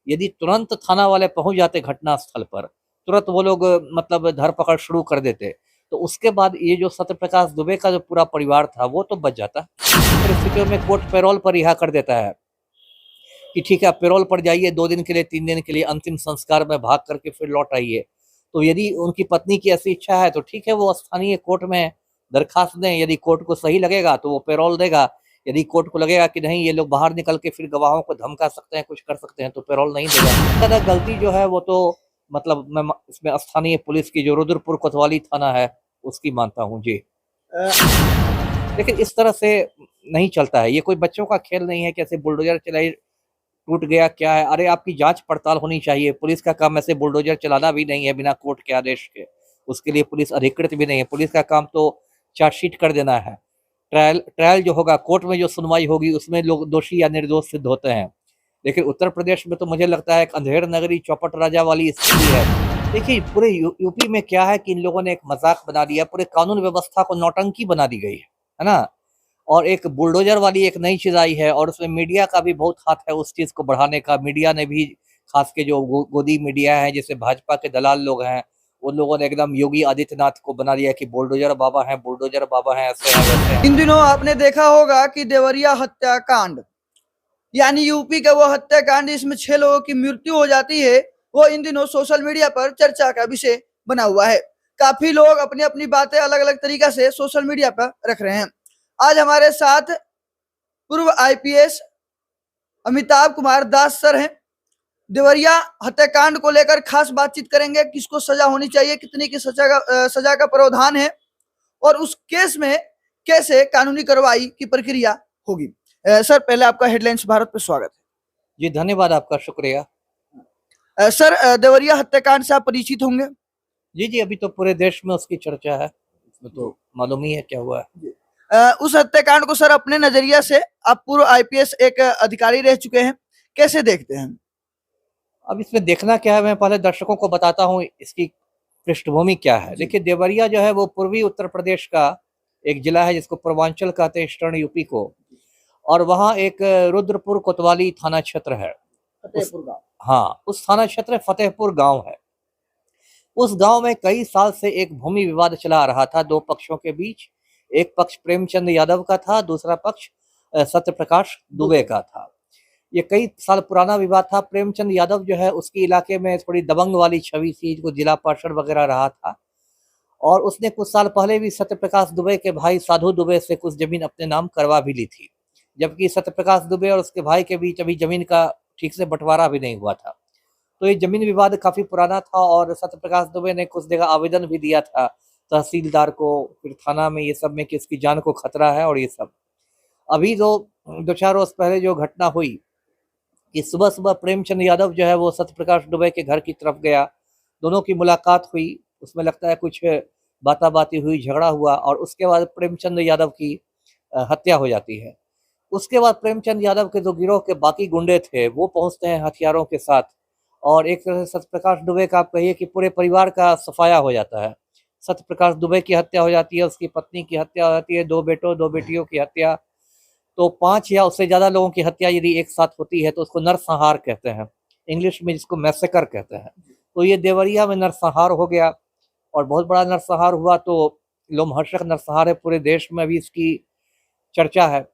यदि तुरंत थाना वाले पहुंच जाते घटना स्थल पर, तुरंत वो लोग मतलब धरपकड़ शुरू कर देते, तो उसके बाद ये जो सत्यप्रकाश दुबे का जो पूरा परिवार था वो तो बच जाता। परिस्थितियों में कोर्ट पैरोल पर रिहा कर देता है कि ठीक है, आप पैरोल पर जाइए 2 दिन के लिए, 3 दिन के लिए, अंतिम संस्कार में भाग करके फिर लौट आइए। तो यदि उनकी पत्नी की ऐसी इच्छा है तो ठीक है, वो स्थानीय कोर्ट में दरखास्त दें, यदि कोर्ट को सही लगेगा तो वो पैरोल देगा, यदि कोर्ट को लगेगा कि नहीं ये लोग बाहर निकल के फिर गवाहों को धमका सकते हैं, कुछ कर सकते हैं, तो पैरोल नहीं देगा। ज़्यादा गलती जो है वो तो मतलब मैं इसमें स्थानीय पुलिस की जो रुद्रपुर कोतवाली थाना है उसकी मानता हूँ जी। लेकिन इस तरह से नहीं चलता है, ये कोई बच्चों का खेल नहीं है कि ऐसे बुलडोजर चलाई टूट गया क्या है। अरे आपकी जांच पड़ताल होनी चाहिए, पुलिस का काम ऐसे बुलडोजर चलाना भी नहीं है बिना कोर्ट के आदेश के, उसके लिए पुलिस अधिकृत भी नहीं है। पुलिस का काम तो चार्जशीट कर देना है, ट्रायल ट्रायल जो होगा कोर्ट में जो सुनवाई होगी उसमें लोग दोषी या निर्दोष सिद्ध होते हैं। लेकिन उत्तर प्रदेश में तो मुझे लगता है एक अंधेर नगरी चौपट राजा वाली स्थिति है। देखिए पूरे यूपी में क्या है कि इन लोगों ने एक मजाक बना दिया, पूरे कानून व्यवस्था को नौटंकी बना दी गई है ना। और एक बुलडोजर वाली एक नई चीज आई है, और उसमें मीडिया का भी बहुत हाथ है उस चीज को बढ़ाने का। मीडिया ने भी, खास के जो गोदी मीडिया है, जैसे भाजपा के दलाल लोग हैं, उन लोगों ने एकदम योगी आदित्यनाथ को बना दिया कि बुलडोजर बाबा हैं, बुलडोजर बाबा हैं, ऐसे हैं वैसे हैं। इन दिनों आपने देखा होगा कि देवरिया हत्याकांड यानी यूपी का वो हत्याकांड जिसमें 6 लोगों की मृत्यु हो जाती है, वो इन दिनों सोशल मीडिया पर चर्चा का विषय बना हुआ है। काफी लोग अपनी अपनी बातें अलग अलग तरीका से सोशल मीडिया पर रख रहे हैं। आज हमारे साथ पूर्व आईपीएस अमिताभ कुमार दास सर हैं। देवरिया हत्याकांड को लेकर खास बातचीत करेंगे, किसको सजा होनी चाहिए, कितनी की सजा का प्रावधान है, और उस केस में कैसे कानूनी कार्रवाई की प्रक्रिया होगी। सर पहले आपका हेडलाइंस भारत पे स्वागत है। जी धन्यवाद, आपका शुक्रिया। सर देवरिया हत्याकांड से आप परिचित होंगे। जी जी, अभी तो पूरे देश में उसकी चर्चा है, इसमें तो मालूम ही है क्या हुआ है। उस हत्याकांड को सर अपने नजरिया से, आप पूर्व आईपीएस एक अधिकारी रह चुके हैं, कैसे देखते हैं। अब इसमें देखना क्या है, मैं पहले दर्शकों को बताता हूँ इसकी पृष्ठभूमि क्या है। देखिए देवरिया जो है वो पूर्वी उत्तर प्रदेश का एक जिला है जिसको पूर्वांचल कहते हैं, ईस्टर्न यूपी को। और वहाँ एक रुद्रपुर कोतवाली थाना क्षेत्र है। हाँ, उस थाना क्षेत्र फतेहपुर गांव है। उस गांव में कई साल से एक भूमि विवाद चला आ रहा था दो पक्षों के बीच। एक पक्ष प्रेमचंद यादव का था, दूसरा पक्ष सत्यप्रकाश दुबे का था। ये कई साल पुराना विवाद था। प्रेमचंद यादव जो है उसकी इलाके में थोड़ी दबंग वाली छवि थी, जो जिला पार्षद वगैरह रहा था, और उसने कुछ साल पहले भी सत्यप्रकाश दुबे के भाई साधु दुबे से कुछ जमीन अपने नाम करवा भी ली थी, जबकि सत्यप्रकाश दुबे और उसके भाई के बीच अभी जमीन का ठीक से बंटवारा भी नहीं हुआ था। तो ये जमीन विवाद काफी पुराना था, और सत्यप्रकाश दुबे ने कुछ जगह आवेदन भी दिया था तहसीलदार को, फिर थाना में, ये सब में कि इसकी जान को खतरा है। और ये सब अभी दो चार रोज पहले जो घटना हुई कि सुबह सुबह प्रेमचंद यादव जो है वो सत्यप्रकाश दुबे के घर की तरफ गया, दोनों की मुलाकात हुई, उसमें लगता है कुछ बाताबाती हुई, झगड़ा हुआ, और उसके बाद प्रेमचंद यादव की हत्या हो जाती है। उसके बाद प्रेमचंद यादव के जो गिरोह के बाकी गुंडे थे वो पहुंचते हैं हथियारों के साथ, और एक तरह से सत्यप्रकाश दुबे का आप कहिए कि पूरे परिवार का सफाया हो जाता है। सत्यप्रकाश दुबे की हत्या हो जाती है, उसकी पत्नी की हत्या हो जाती है, 2 बेटों 2 बेटियों की हत्या। तो 5 या उससे ज्यादा लोगों की हत्या यदि एक साथ होती है तो उसको नरसंहार कहते हैं, इंग्लिश में जिसको मैसेकर कहते हैं। तो ये देवरिया में नरसंहार हो गया, और बहुत बड़ा नरसंहार हुआ, तो लोमहर्षक नरसंहार है, पूरे देश में भी इसकी चर्चा है।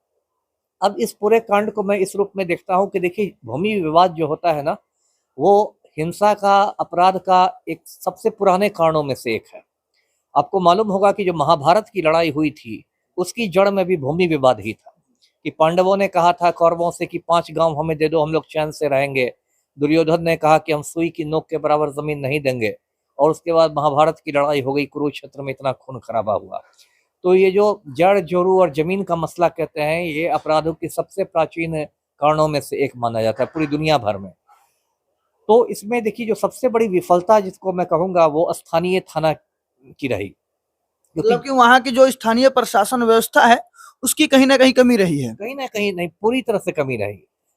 अब इस पूरे कांड को मैं इस रूप में देखता हूँ कि देखिए भूमि विवाद जो होता है ना, वो हिंसा का, अपराध का एक सबसे पुराने कारणों में से एक है। आपको मालूम होगा कि जो महाभारत की लड़ाई हुई थी उसकी जड़ में भी भूमि विवाद ही था, कि पांडवों ने कहा था कौरवों से कि 5 गांव हमें दे दो, हम लोग चैन से रहेंगे। दुर्योधन ने कहा कि हम सुई की नोक के बराबर जमीन नहीं देंगे, और उसके बाद महाभारत की लड़ाई हो गई, कुरुक्षेत्र में इतना खून खराबा हुआ। तो ये जो जड़ जोरू और जमीन का मसला कहते हैं, ये अपराधों की सबसे प्राचीन कारणों में से एक माना जाता है पूरी दुनिया भर में। तो इसमें देखिए जो सबसे बड़ी विफलता जिसको मैं कहूंगा वो स्थानीय थाना की रही, मतलब कि वहाँ की जो स्थानीय प्रशासन व्यवस्था है उसकी कहीं ना कहीं कमी रही है। कहीं ना कहीं नहीं, पूरी तरह से कमी रही।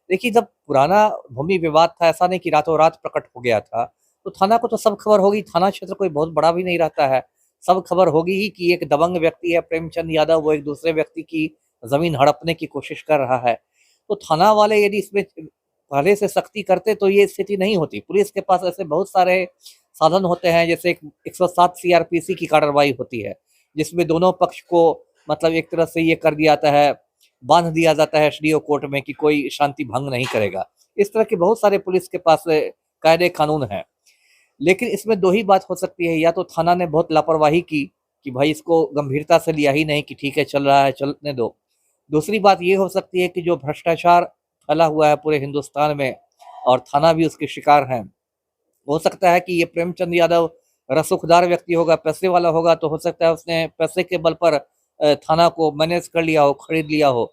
देखिए जब पुराना भूमि विवाद था, ऐसा नहीं कि रातों रात प्रकट हो गया था, तो थाना को तो सब खबर होगी। थाना क्षेत्र कोई बहुत बड़ा भी नहीं रहता है, सब खबर होगी ही कि एक दबंग व्यक्ति है प्रेमचंद यादव, वो एक दूसरे व्यक्ति की जमीन हड़पने की कोशिश कर रहा है। तो थाना वाले यदि इसमें पहले से सख्ती करते तो ये स्थिति नहीं होती। पुलिस के पास ऐसे बहुत सारे साधन होते हैं, जैसे 107 सीआरपीसी की कार्रवाई होती है, जिसमें दोनों पक्ष को मतलब एक तरह से ये कर दिया जाता है, बांध दिया जाता है एसडीओ कोर्ट में कि कोई शांति भंग नहीं करेगा। इस तरह के बहुत सारे पुलिस के पास कायदे कानून हैं। लेकिन इसमें दो ही बात हो सकती है, या तो थाना ने बहुत लापरवाही की कि भाई इसको गंभीरता से लिया ही नहीं कि ठीक है चल रहा है चलने दो। दूसरी बात ये हो सकती है कि जो भ्रष्टाचार फैला हुआ है पूरे हिंदुस्तान में और थाना भी उसके शिकार हैं, हो सकता है कि ये प्रेमचंद यादव रसूखदार व्यक्ति होगा, पैसे वाला होगा, तो हो सकता है उसने पैसे के बल पर थाना को मैनेज कर लिया हो, खरीद लिया हो,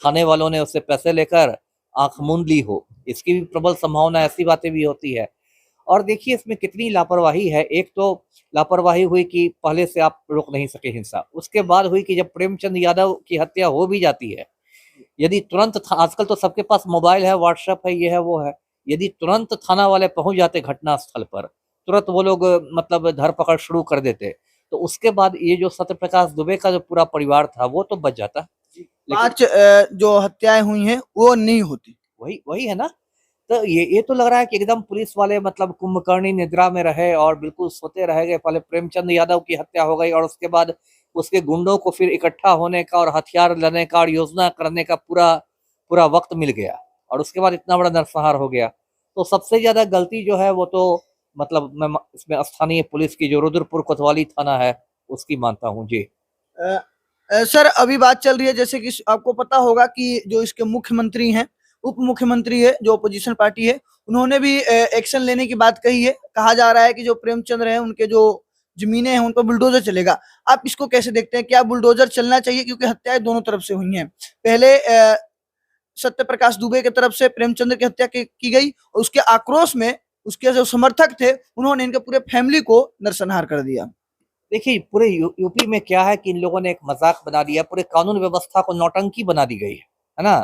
थाने वालों ने उससे पैसे लेकर आंख मूंद ली हो। इसकी भी प्रबल संभावना, ऐसी बातें भी होती है। और देखिए इसमें कितनी लापरवाही है। एक तो लापरवाही हुई कि पहले से आप रोक नहीं सके हिंसा, उसके बाद हुई कि जब प्रेमचंद यादव की हत्या हो भी जाती है, यदि तुरंत आजकल तो सबके पास मोबाइल है, व्हाट्सएप है, ये है वो है, यदि तुरंत थाना वाले पहुंच जाते घटना स्थल पर, तुरंत वो लोग मतलब धरपकड़ शुरू कर देते, तो उसके बाद ये जो सत्यप्रकाश दुबे का जो पूरा परिवार था वो तो बच जाता। 5 जो हत्याएं हुई हैं वो नहीं होती। वही वही है ना। तो ये तो लग रहा है कि एकदम पुलिस वाले मतलब कुंभकर्णी निद्रा में रहे और बिल्कुल सोते रह गए। पहले प्रेमचंद यादव की हत्या हो गई और उसके बाद उसके गुंडों को फिर इकट्ठा होने का और हथियार लेने का और योजना करने का पूरा पूरा वक्त मिल गया, और उसके बाद इतना बड़ा नरसंहार हो गया। तो सबसे ज्यादा गलती जो है वो तो मतलब मैं इसमें स्थानीय पुलिस की जो रुद्रपुर कोतवाली थाना है उसकी मानता हूँ जी। अ, सर अभी बात चल रही है, जैसे कि आपको पता होगा कि जो इसके मुख्यमंत्री हैं, उप मुख्यमंत्री है, जो अपोजिशन पार्टी है, उन्होंने भी एक्शन लेने की बात कही है। कहा जा रहा है कि जो प्रेमचंद्र हैं उनके जो जमीनें हैं उन पर बुलडोजर चलेगा। आप इसको कैसे देखते हैं? क्या बुलडोजर चलना चाहिए? क्योंकि हत्याएं दोनों तरफ से हुई हैं। पहले सत्य प्रकाश दुबे की तरफ से प्रेमचंद्र की हत्या की गई और उसके आक्रोश में उसके जो समर्थक थे उन्होंने इनके पूरे फैमिली को नरसंहार कर दिया। देखिए पूरे यूपी में क्या है कि इन लोगों ने एक मजाक बना दिया, पूरे कानून व्यवस्था को नौटंकी बना दी गई है ना।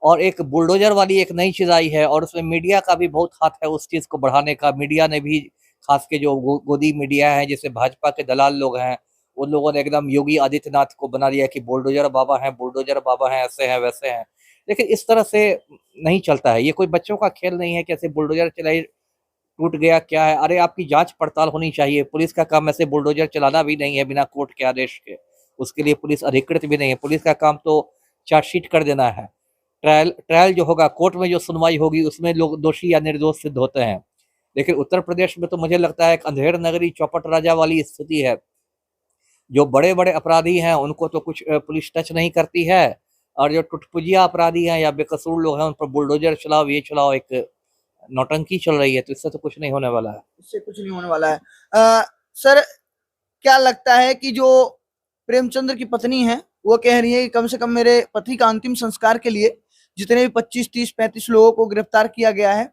और एक बुलडोजर वाली एक नई चीज आई है, और उसमें मीडिया का भी बहुत हाथ है उस चीज को बढ़ाने का। मीडिया ने भी, खास के जो गोदी मीडिया है, जैसे भाजपा के दलाल लोग हैं, उन लोगों ने एकदम योगी आदित्यनाथ को बना दिया कि बुलडोजर बाबा हैं, बुलडोजर बाबा हैं, ऐसे हैं वैसे हैं। लेकिन इस तरह से नहीं चलता है, ये कोई बच्चों का खेल नहीं है कि ऐसे बुलडोजर चलाई टूट गया क्या है। अरे आपकी जांच पड़ताल होनी चाहिए। पुलिस का काम ऐसे बुलडोजर चलाना भी नहीं है बिना कोर्ट के आदेश के, उसके लिए पुलिस अधिकृत भी नहीं है। पुलिस का काम तो चार्जशीट कर देना है। ट्रायल जो होगा, कोर्ट में जो सुनवाई होगी, उसमें लोग दोषी या निर्दोष सिद्ध होते हैं। लेकिन उत्तर प्रदेश में तो मुझे लगता है एक अंधेर नगरी चौपट राजा वाली स्थिति है। जो बड़े बड़े अपराधी हैं उनको तो कुछ पुलिस टच नहीं करती है, और जो टुटपुजिया अपराधी हैं या बेकसूर लोग हैं उन पर बुलडोजर चलाओ, ये चलाओ, एक नौटंकी चल रही है। तो इससे तो कुछ नहीं होने वाला है। इससे कुछ नहीं होने वाला है। सर क्या लगता है कि जो प्रेमचंद्र की पत्नी है वो कह रही है कि कम से कम मेरे पति का अंतिम संस्कार के लिए जितने भी 25, 30, 35 लोगों को गिरफ्तार किया गया है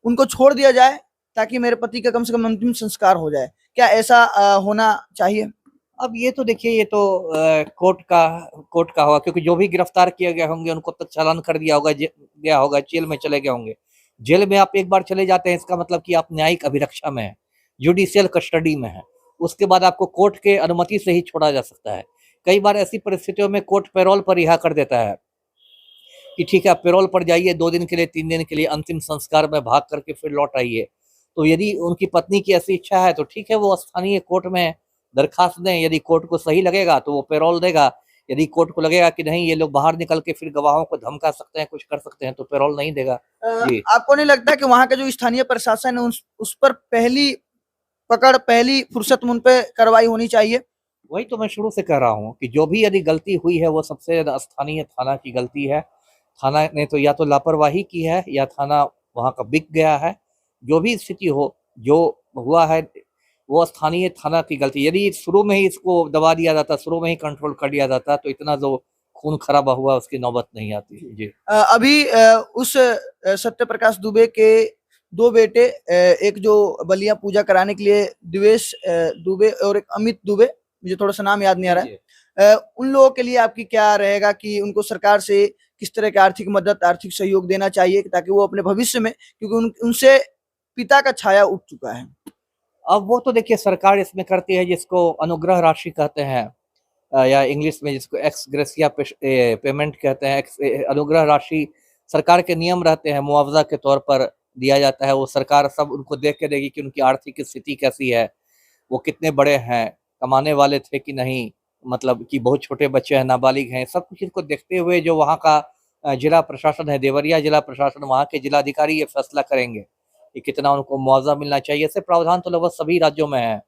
उनको छोड़ दिया जाए ताकि मेरे पति का कम से कम अंतिम संस्कार हो जाए। क्या ऐसा होना चाहिए? अब ये तो देखिए, ये तो कोर्ट का होगा, क्योंकि जो भी गिरफ्तार किए गए होंगे उनको तो चालान कर दिया होगा, गया होगा, जेल में चले गए होंगे। जेल में आप एक बार चले जाते हैं इसका मतलब कि आप न्यायिक अभिरक्षा में है, जुडिशियल कस्टडी में है। उसके बाद आपको कोर्ट के अनुमति से ही छोड़ा जा सकता है। कई बार ऐसी परिस्थितियों में कोर्ट पैरोल पर रिहा कर देता है कि ठीक है आप पैरोल पर जाइए, 2 दिन के लिए, 3 दिन के लिए, अंतिम संस्कार में भाग करके फिर लौट आइए। तो यदि उनकी पत्नी की ऐसी इच्छा है तो ठीक है, वो स्थानीय कोर्ट में दरखास्त दें। यदि कोर्ट को सही लगेगा तो वो पैरोल देगा। यदि कोर्ट को लगेगा कि नहीं ये लोग बाहर निकल के फिर गवाहों को धमका सकते हैं, कुछ कर सकते हैं, तो पैरोल नहीं देगा जी। आपको नहीं लगता कि वहां का जो स्थानीय प्रशासन है उस पर पहली पकड़, पहली फुर्सत में उन पे कार्रवाई होनी चाहिए? वही तो मैं शुरू से कह रहा हूँ कि जो भी यदि गलती हुई है वो सबसे ज्यादा स्थानीय थाना की गलती है। थाना ने तो या तो लापरवाही की है या थाना वहां का बिक गया है। जो भी स्थिति हो, जो हुआ है वो स्थानीय थाना की गलती। यदि शुरू में ही इसको दबा दिया जाता, शुरू में ही कंट्रोल कर लिया जाता, तो इतना जो खून खराबा हुआ उसकी नौबत नहीं आती जी। अभी उस सत्य प्रकाश दुबे के 2 बेटे, एक जो बलिया पूजा कराने के लिए दिवेश दुबे और एक अमित दुबे, मुझे थोड़ा सा नाम याद नहीं आ रहा है, उन लोगों के लिए आपकी क्या रहेगा कि उनको सरकार से किस तरह की आर्थिक मदद, आर्थिक सहयोग देना चाहिए ताकि वो अपने भविष्य में, क्योंकि उनसे पिता का छाया उठ चुका है। अब वो तो देखिए सरकार इसमें करती है जिसको अनुग्रह राशि कहते हैं, या इंग्लिश में जिसको एक्स ग्रेसिया पेमेंट कहते हैं। अनुग्रह राशि सरकार के नियम रहते हैं, मुआवजा के तौर पर दिया जाता है, वो सरकार सब उनको देख के देगी कि उनकी आर्थिक स्थिति कैसी है, वो कितने बड़े हैं, कमाने वाले थे कि नहीं, मतलब कि बहुत छोटे बच्चे हैं, नाबालिग हैं, सब कुछ इनको देखते हुए जो वहाँ का जिला प्रशासन है, देवरिया जिला प्रशासन, वहाँ के जिलाधिकारी ये फैसला करेंगे कि कितना उनको मुआवजा मिलना चाहिए। ऐसे प्रावधान तो लगभग सभी राज्यों में है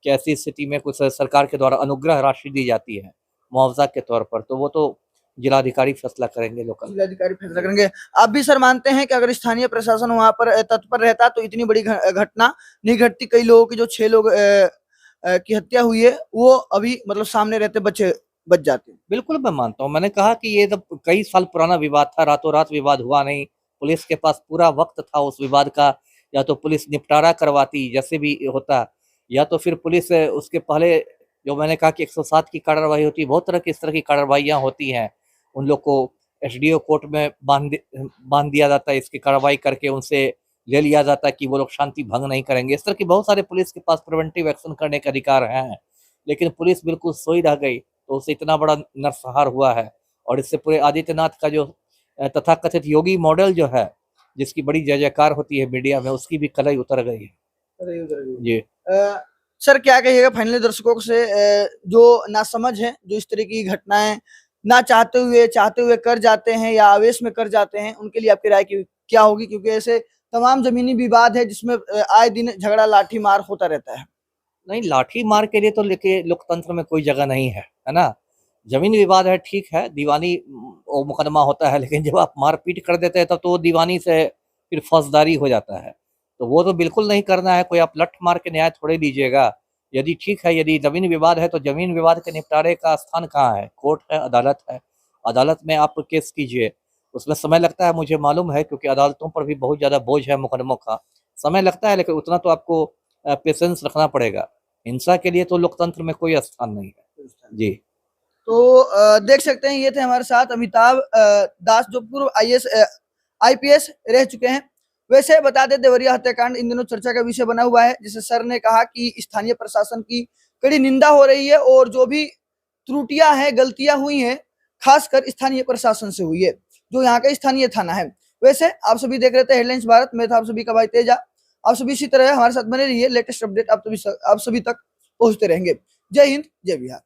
कि ऐसी स्थिति में कुछ सरकार के द्वारा अनुग्रह राशि दी जाती है मुआवजा के तौर पर, तो वो तो जिलाधिकारी फैसला करेंगे लोकल। जिलाधिकारी फैसला करेंगे। आप भी सर मानते हैं कि अगर स्थानीय प्रशासन वहां पर तत्पर रहता तो इतनी बड़ी घटना नहीं घटती? कई लोगों की जो 6 लोग की हत्या हुई है वो अभी मतलब सामने रहते बच्चे बच जाते। बिल्कुल मैं मानता हूँ, मैंने कहा कि ये जब कई साल पुराना विवाद था, रातों रात विवाद हुआ नहीं, पुलिस के पास पूरा वक्त था उस विवाद का, या तो पुलिस निपटारा करवाती जैसे भी होता, या तो फिर पुलिस उसके पहले, जो मैंने कहा कि 107 की कार्रवाई होती है, बहुत तरह की इस तरह की कार्रवाइयाँ होती हैं, उन लोग को एसडीओ कोर्ट में बांध दिया जाता है, इसकी कार्रवाई करके उनसे ले लिया जाता है कि वो लोग शांति भंग नहीं करेंगे। इस तरह की बहुत सारे पुलिस के पास प्रिवेंटिव एक्शन करने का अधिकार है, लेकिन पुलिस बिल्कुल सोई रह गई, तो उससे इतना बड़ा नरसंहार हुआ है। और इससे पूरे आदित्यनाथ का जो तथाकथित योगी मॉडल जो है, जिसकी बड़ी जय जयकार होती है मीडिया में, उसकी भी कलई उतर गई है जी। सर क्या कहिएगा फाइनली दर्शकों से, जो नासमझ है, जो इस तरह की घटनाएं ना चाहते हुए कर जाते हैं या आवेश में कर जाते हैं, उनके लिए आपकी राय की क्या होगी? क्योंकि ऐसे तमाम जमीनी विवाद है जिसमें आए दिन झगड़ा लाठी मार होता रहता है। नहीं, लाठी मार के लिए तो लेके लोकतंत्र में कोई जगह नहीं है ना? जमीन विवाद है, ठीक है, दीवानी वो मुकदमा होता है, लेकिन जब आप मारपीट कर देते हैं तब तो वो दीवानी से फिर फौजदारी हो जाता है, तो वो तो बिल्कुल नहीं करना है। कोई आप लठ मार के न्याय थोड़े लीजिएगा। यदि ठीक है, यदि जमीन विवाद है तो जमीन विवाद के निपटारे का स्थान कहाँ है? कोर्ट है, अदालत है। अदालत में आप केस कीजिए, उसमें समय लगता है, मुझे मालूम है, क्योंकि अदालतों पर भी बहुत ज़्यादा बोझ है मुकदमों का, समय लगता है, लेकिन उतना तो आपको पेशेंस रखना पड़ेगा। हिंसा के लिए तो लोकतंत्र में कोई स्थान नहीं है जी। तो देख सकते हैं ये थे हमारे साथ अमिताभ दास, जो पूर्व आईपीएस रह चुके हैं। वैसे बता दें, देवरिया हत्याकांड इन दिनों चर्चा का विषय बना हुआ है, जिसे सर ने कहा कि स्थानीय प्रशासन की कड़ी निंदा हो रही है और जो भी त्रुटियां हैं, गलतियां हुई हैं, खासकर स्थानीय प्रशासन से हुई है, जो यहाँ का स्थानीय थाना है। वैसे आप सभी देख रहे थे हेडलाइंस भारत, मैं था आप सभी का भाई तेजा। आप सभी इसी तरह हमारे साथ बने रहिए, लेटेस्ट अपडेट आप सभी तक पहुंचते रहेंगे। जय हिंद, जय बिहार।